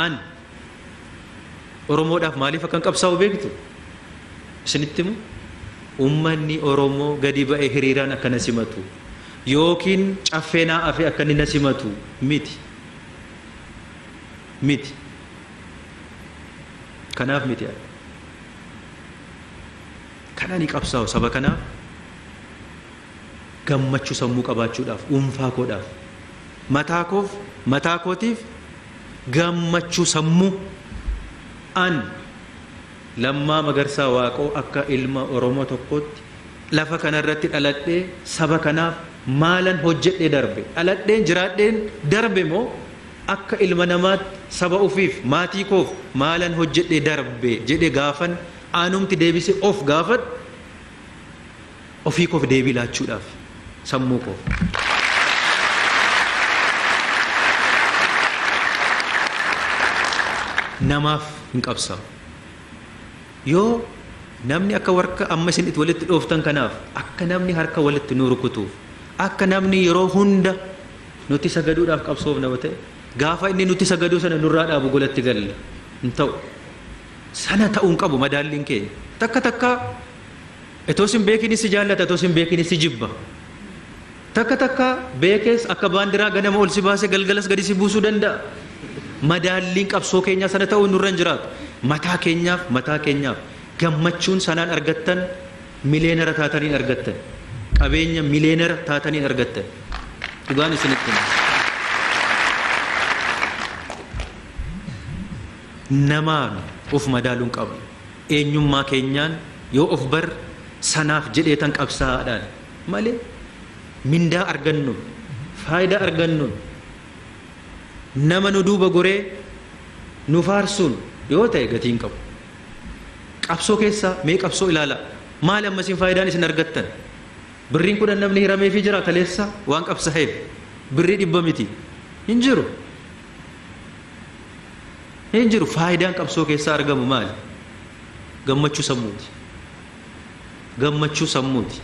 an Oromoodhaaf maaliif akkan qabsaa'u beektu isinitti himu ummanni Oromoo gadi ba'ee hiriiraan akkana simatu yookiin caffeenaa afi akkanni na simatu miti kanaaf miti kanani qabsaa'u saba kanaaf gammachuu sammuu qabaachuudhaaf dhuunfaa koodhaaf mataa kootiif gammachuu sammuu an Lammaa Magarsaa Waaqoo akka ilma Oromoo tokkotti lafa kanarratti dhaladhee saba kanaaf maalan hojjedhee darbe dhaladheen jiraadheen darbe moo akka ilma namaatti saba ufiif maatii koof maalan hojjedhee darbe jedhe gaafan aanumti deebise of gaafat ofii koof deebii laachuudhaaf sammuu koof namaaf hin qabsaa'u yoo namni akka warka amma isin itti walitti dhooftan kanaaf akka namni harka walitti nu rukutuuf akka namni yeroo hunda nuti sagaduudhaaf qabsoofna ta'e gaafa inni nuti sagaduu sana nurraa dhaabu golatti galla hin ta'u sana ta'uun qabu madaalliin keenya takka etoo sin beekinis si jaallata etoo sin beekinis si jibba takka beekees akka baandiraa ganama ol si baase galgalas gadi si buusuu danda'a madaalliin qabsoo keenyaa sana ta'uu nurra hin jiraatu mataa keenyaaf gammachuun sanaan argattan mileenara taataniin argattan qabeenya mileenara taataniin argattan dhugaan isinitti namaan of madaaluun qabu eenyummaa keenyaan yoo of bar sanaaf jedheetan qabsaa'aadhaan malee mindaa argannu faayidaa argannu nama nu duuba goree nu faarsuun yoo ta'e gatiin qabu qabsoo keessa mee qabsoo ilaala maali ammasiin faayidaan isin argattan birriin kudhan namni hiramee fi jira kaleessa waan qabsaa'eef birrii 100 miti hin jiru faayidaan qabsoo keessa argamu maali gammachuu sammuuti